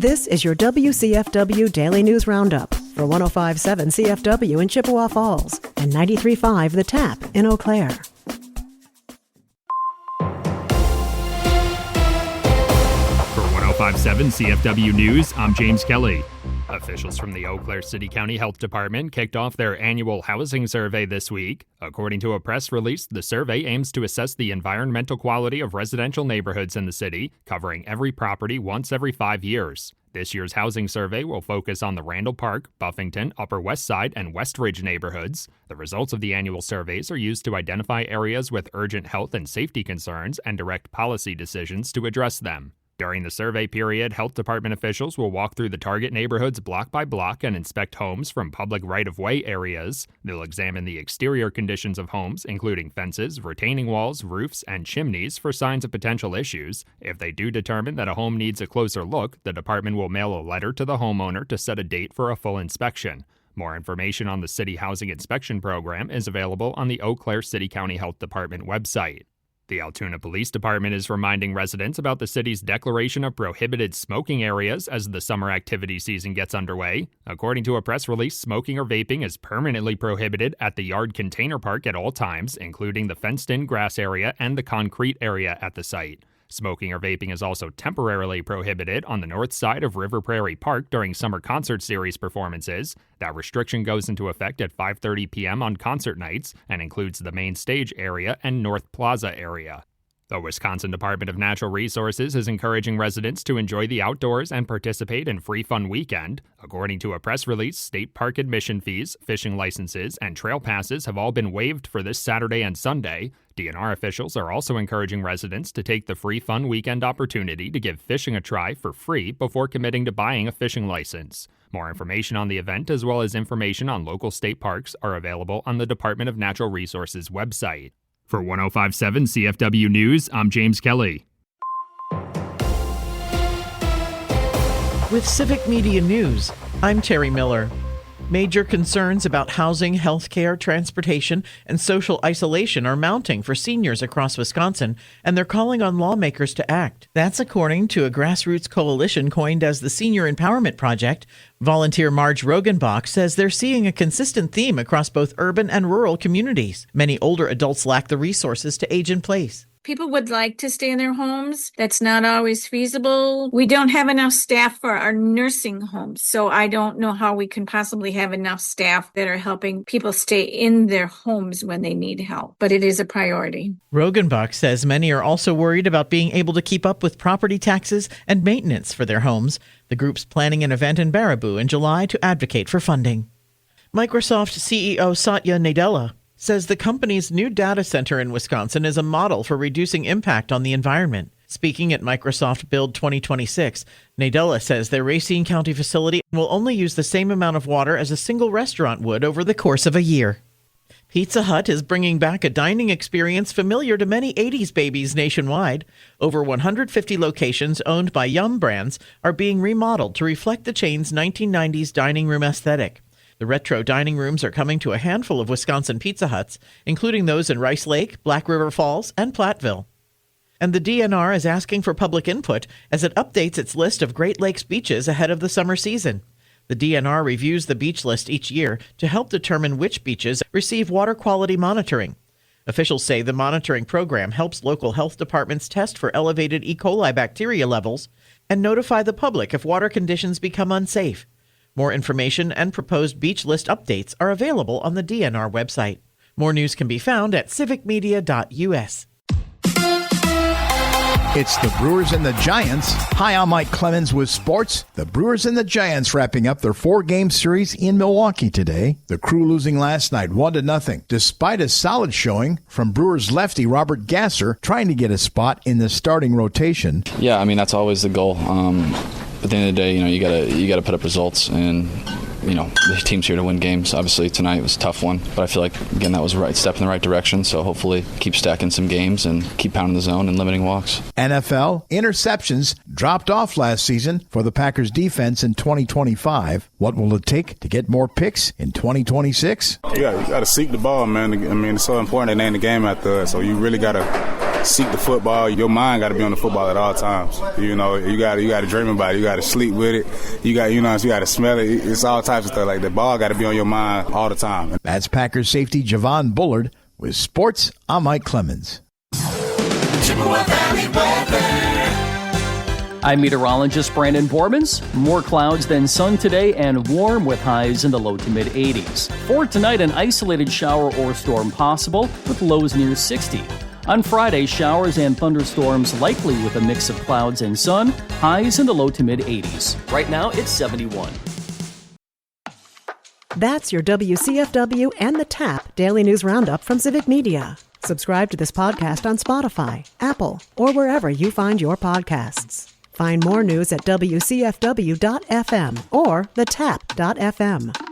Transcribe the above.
This is your WCFW Daily News Roundup for 105.7 CFW in Chippewa Falls and 93.5 The Tap in Eau Claire. For 105.7 CFW News, I'm James Kelly. Officials from the Eau Claire City County Health Department kicked off their annual housing survey this week. According to a press release, the survey aims to assess the environmental quality of residential neighborhoods in the city, covering every property once every 5 years. This year's housing survey will focus on the Randall Park, Buffington, Upper West Side, and West Ridge neighborhoods. The results of the annual surveys are used to identify areas with urgent health and safety concerns and direct policy decisions to address them. During the survey period, health department officials will walk through the target neighborhoods block by block and inspect homes from public right-of-way areas. They'll examine the exterior conditions of homes, including fences, retaining walls, roofs, and chimneys for signs of potential issues. If they do determine that a home needs a closer look, the department will mail a letter to the homeowner to set a date for a full inspection. More information on the City Housing Inspection Program is available on the Eau Claire City County Health Department website. The Altoona Police Department is reminding residents about the city's declaration of prohibited smoking areas as the summer activity season gets underway. According to a press release, smoking or vaping is permanently prohibited at the Yard Container Park at all times, including the fenced-in grass area and the concrete area at the site. Smoking or vaping is also temporarily prohibited on the north side of River Prairie Park during summer concert series performances. That restriction goes into effect at 5:30 p.m. on concert nights and includes the main stage area and North Plaza area. The Wisconsin Department of Natural Resources is encouraging residents to enjoy the outdoors and participate in Free Fun Weekend. According to a press release, state park admission fees, fishing licenses, and trail passes have all been waived for this Saturday and Sunday. DNR officials are also encouraging residents to take the Free Fun Weekend opportunity to give fishing a try for free before committing to buying a fishing license. More information on the event, as well as information on local state parks, are available on the Department of Natural Resources website. For 105.7 CFW News, I'm James Kelly. With Civic Media News, I'm Terry Miller. Major concerns about housing, healthcare, transportation, and social isolation are mounting for seniors across Wisconsin, and they're calling on lawmakers to act. That's according to a grassroots coalition coined as the Senior Empowerment Project. Volunteer Marge Rogenbach says they're seeing a consistent theme across both urban and rural communities. Many older adults lack the resources to age in place. People would like to stay in their homes. That's not always feasible. We don't have enough staff for our nursing homes, so I don't know how we can possibly have enough staff that are helping people stay in their homes when they need help. But it is a priority. Rogenbach says many are also worried about being able to keep up with property taxes and maintenance for their homes. The group's planning an event in Baraboo in July to advocate for funding. Microsoft CEO Satya Nadella says the company's new data center in Wisconsin is a model for reducing impact on the environment. Speaking at Microsoft Build 2026, Nadella says their Racine County facility will only use the same amount of water as a single restaurant would over the course of a year. Pizza Hut is bringing back a dining experience familiar to many 80s babies nationwide. Over 150 locations owned by Yum Brands are being remodeled to reflect the chain's 1990s dining room aesthetic. The retro dining rooms are coming to a handful of Wisconsin Pizza Huts, including those in Rice Lake, Black River Falls, and Platteville. And the DNR is asking for public input as it updates its list of Great Lakes beaches ahead of the summer season. The DNR reviews the beach list each year to help determine which beaches receive water quality monitoring. Officials say the monitoring program helps local health departments test for elevated E. coli bacteria levels and notify the public if water conditions become unsafe. More information and proposed beach list updates are available on the DNR website. More news can be found at civicmedia.us. It's the Brewers and the Giants. Hi, I'm Mike Clemens with sports. The Brewers and the Giants wrapping up their 4-game series in Milwaukee today. The Crew losing last night 1-0, despite a solid showing from Brewers lefty Robert Gasser trying to get a spot in the starting rotation. Yeah, I mean, that's always the goal. At the end of the day, you gotta put up results, and the team's here to win games. Obviously tonight was a tough one, but I feel like again that was the right step in the right direction. So hopefully keep stacking some games and keep pounding the zone and limiting walks. NFL interceptions dropped off last season for the Packers defense in 2025. What will it take to get more picks in 2026? You got to seek the ball, man. I mean, it's so important at the end of the game after that. So you really got to seek the football. Your mind got to be on the football at all times. You know, you got to dream about it. You got to sleep with it. You got to smell it. It's all types of stuff. Like, the ball got to be on your mind all the time. That's Packers safety Javon Bullard. With sports, I'm Mike Clemens. Chippewa Valley weather. I'm meteorologist Brandon Bormans. More clouds than sun today and warm with highs in the low to mid 80s. For tonight, an isolated shower or storm possible with lows near 60. On Friday, showers and thunderstorms likely with a mix of clouds and sun, highs in the low to mid 80s. Right now, it's 71. That's your WCFW and the TAP Daily News Roundup from Civic Media. Subscribe to this podcast on Spotify, Apple, or wherever you find your podcasts. Find more news at WCFW.FM or thetap.fm.